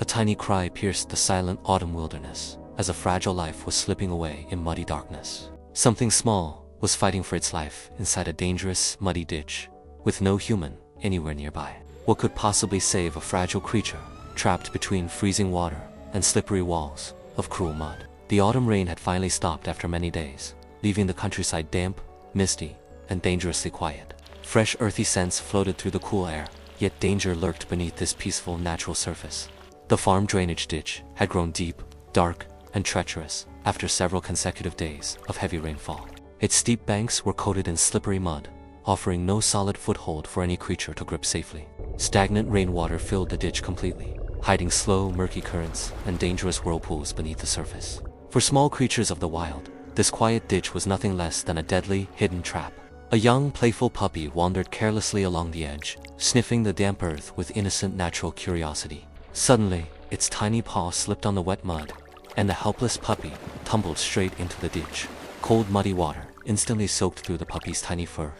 A tiny cry pierced the silent autumn wilderness as a fragile life was slipping away in muddy darkness. Something small was fighting for its life inside a dangerous, muddy ditch, with no human anywhere nearby. What could possibly save a fragile creature trapped between freezing water and slippery walls of cruel mud? The autumn rain had finally stopped after many days, leaving the countryside damp, misty, and dangerously quiet. Fresh earthy scents floated through the cool air, yet danger lurked beneath this peaceful natural surface. The farm drainage ditch had grown deep, dark, and treacherous after several consecutive days of heavy rainfall. Its steep banks were coated in slippery mud, offering no solid foothold for any creature to grip safely. Stagnant rainwater filled the ditch completely, hiding slow, murky currents and dangerous whirlpools beneath the surface. For small creatures of the wild, this quiet ditch was nothing less than a deadly, hidden trap. A young, playful puppy wandered carelessly along the edge, sniffing the damp earth with innocent natural curiosity. Suddenly, its tiny paw slipped on the wet mud, and the helpless puppy tumbled straight into the ditch. Cold, muddy water instantly soaked through the puppy's tiny fur,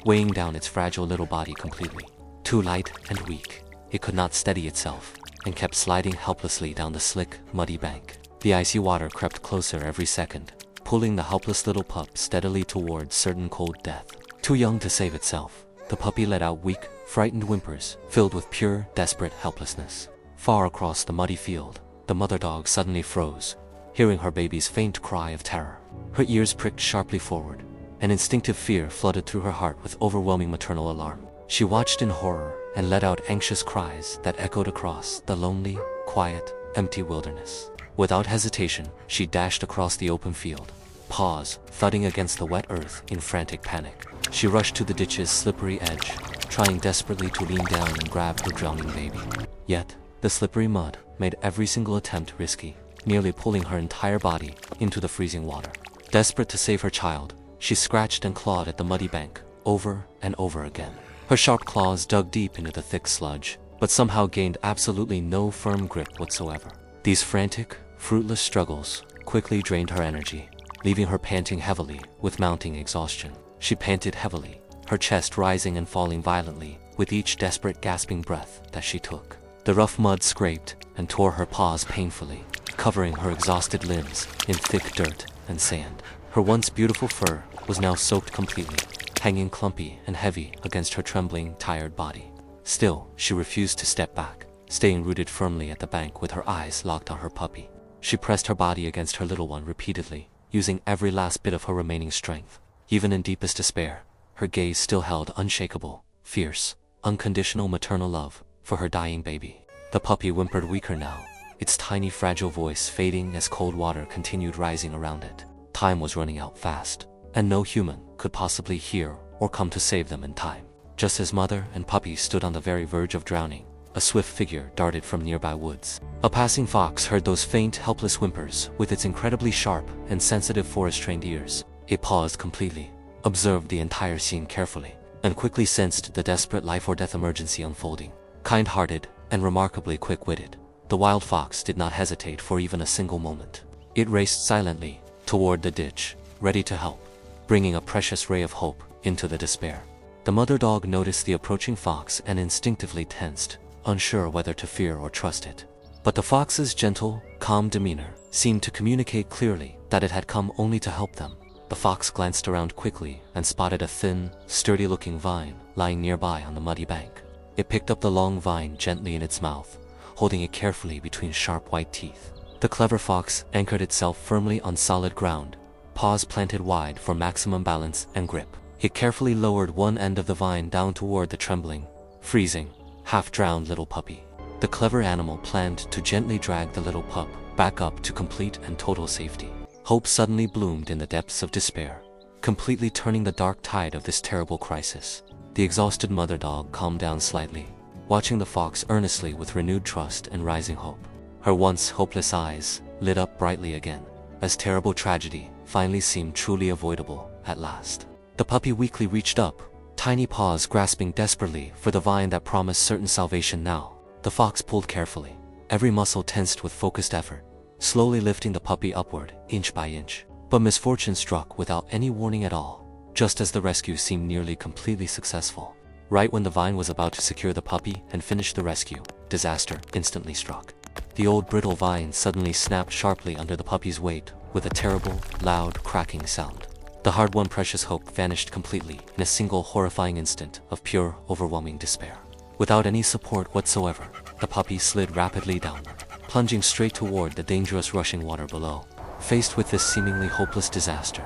weighing down its fragile little body completely. Too light and weak, it could not steady itself, and kept sliding helplessly down the slick, muddy bank. The icy water crept closer every second, pulling the helpless little pup steadily towards certain cold death. Too young to save itself, the puppy let out weak, frightened whimpers filled with pure, desperate helplessness. Far across the muddy field, the mother dog suddenly froze, hearing her baby's faint cry of terror. Her ears pricked sharply forward, and instinctive fear flooded through her heart with overwhelming maternal alarm. She watched in horror and let out anxious cries that echoed across the lonely, quiet, empty wilderness. Without hesitation, she dashed across the open field, paws thudding against the wet earth in frantic panic. She rushed to the ditch's slippery edge, trying desperately to lean down and grab her drowning baby. Yet, the slippery mud made every single attempt risky, nearly pulling her entire body into the freezing water. Desperate to save her child, she scratched and clawed at the muddy bank over and over again. Her sharp claws dug deep into the thick sludge, but somehow gained absolutely no firm grip whatsoever. These frantic, fruitless struggles quickly drained her energy, leaving her panting heavily with mounting exhaustion. She panted heavily, her chest rising and falling violently with each desperate gasping breath that she took. The rough mud scraped and tore her paws painfully, covering her exhausted limbs in thick dirt and sand. Her once beautiful fur was now soaked completely, hanging clumpy and heavy against her trembling, tired body. Still, she refused to step back, staying rooted firmly at the bank with her eyes locked on her puppy. She pressed her body against her little one repeatedly, using every last bit of her remaining strength. Even in deepest despair, her gaze still held unshakable, fierce, unconditional maternal love for her dying baby. The puppy whimpered weaker now, its tiny fragile voice fading as cold water continued rising around it. Time was running out fast, and no human could possibly hear or come to save them in time. Just as mother and puppy stood on the very verge of drowning, a swift figure darted from nearby woods. A passing fox heard those faint, helpless whimpers with its incredibly sharp and sensitive forest-trained ears. It paused completely, observed the entire scene carefully, and quickly sensed the desperate life-or-death emergency unfolding. Kind-hearted and remarkably quick-witted, the wild fox did not hesitate for even a single moment. It raced silently toward the ditch, ready to help, bringing a precious ray of hope into the despair. The mother dog noticed the approaching fox and instinctively tensed, unsure whether to fear or trust it. But the fox's gentle, calm demeanor seemed to communicate clearly that it had come only to help them. The fox glanced around quickly and spotted a thin, sturdy-looking vine lying nearby on the muddy bank. It picked up the long vine gently in its mouth, holding it carefully between sharp white teeth. The clever fox anchored itself firmly on solid ground, paws planted wide for maximum balance and grip. It carefully lowered one end of the vine down toward the trembling, freezing, half-drowned little puppy. The clever animal planned to gently drag the little pup back up to complete and total safety. Hope suddenly bloomed in the depths of despair, completely turning the dark tide of this terrible crisis. The exhausted mother dog calmed down slightly, watching the fox earnestly with renewed trust and rising hope. Her once hopeless eyes lit up brightly again, as terrible tragedy finally seemed truly avoidable at last. The puppy weakly reached up, tiny paws grasping desperately for the vine that promised certain salvation now. The fox pulled carefully, every muscle tensed with focused effort, slowly lifting the puppy upward, inch by inch. But misfortune struck without any warning at all, just as the rescue seemed nearly completely successful. Right when the vine was about to secure the puppy and finish the rescue, disaster instantly struck. The old brittle vine suddenly snapped sharply under the puppy's weight, with a terrible, loud, cracking sound. The hard-won precious hope vanished completely in a single horrifying instant of pure, overwhelming despair. Without any support whatsoever, the puppy slid rapidly downward, plunging straight toward the dangerous rushing water below. Faced with this seemingly hopeless disaster,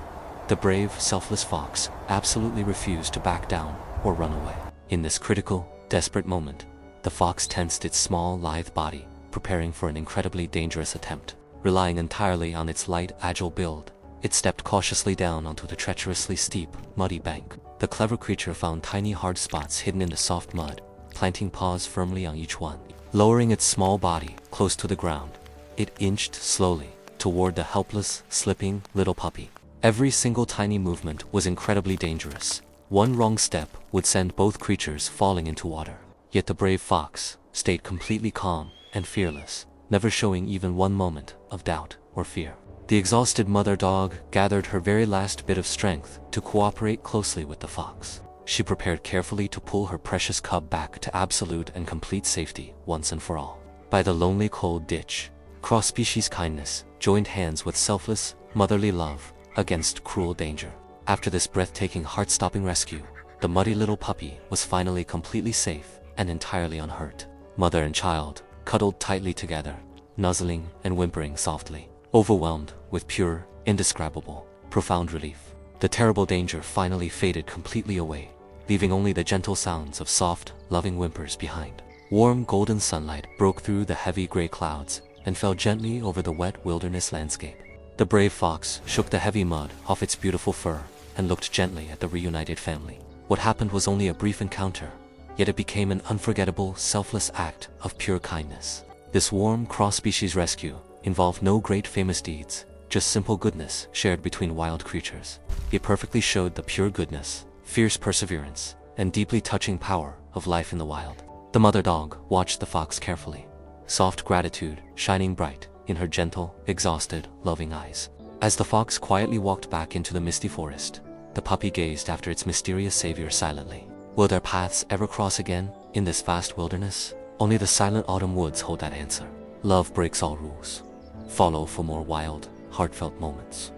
the brave, selfless fox absolutely refused to back down or run away. In this critical, desperate moment, the fox tensed its small, lithe body, preparing for an incredibly dangerous attempt. Relying entirely on its light, agile build, it stepped cautiously down onto the treacherously steep, muddy bank. The clever creature found tiny hard spots hidden in the soft mud, planting paws firmly on each one. Lowering its small body close to the ground, it inched slowly toward the helpless, slipping little puppy. Every single tiny movement was incredibly dangerous. One wrong step would send both creatures falling into water. Yet the brave fox stayed completely calm and fearless, never showing even one moment of doubt or fear. The exhausted mother dog gathered her very last bit of strength to cooperate closely with the fox. She prepared carefully to pull her precious cub back to absolute and complete safety once and for all. By the lonely cold ditch, cross-species kindness joined hands with selfless, motherly love against cruel danger. After this breathtaking, heart-stopping rescue, the muddy little puppy was finally completely safe and entirely unhurt. Mother and child cuddled tightly together, nuzzling and whimpering softly, overwhelmed with pure, indescribable, profound relief. The terrible danger finally faded completely away, leaving only the gentle sounds of soft, loving whimpers behind. Warm golden sunlight broke through the heavy gray clouds and fell gently over the wet wilderness landscape. The brave fox shook the heavy mud off its beautiful fur and looked gently at the reunited family. What happened was only a brief encounter, yet it became an unforgettable, selfless act of pure kindness. This warm, cross-species rescue involved no great famous deeds, just simple goodness shared between wild creatures. It perfectly showed the pure goodness, fierce perseverance, and deeply touching power of life in the wild. The mother dog watched the fox carefully, soft gratitude shining bright in her gentle, exhausted, loving eyes. As the fox quietly walked back into the misty forest, the puppy gazed after its mysterious savior silently. Will their paths ever cross again in this vast wilderness? Only the silent autumn woods hold that answer. Love breaks all rules. Follow for more wild, heartfelt moments.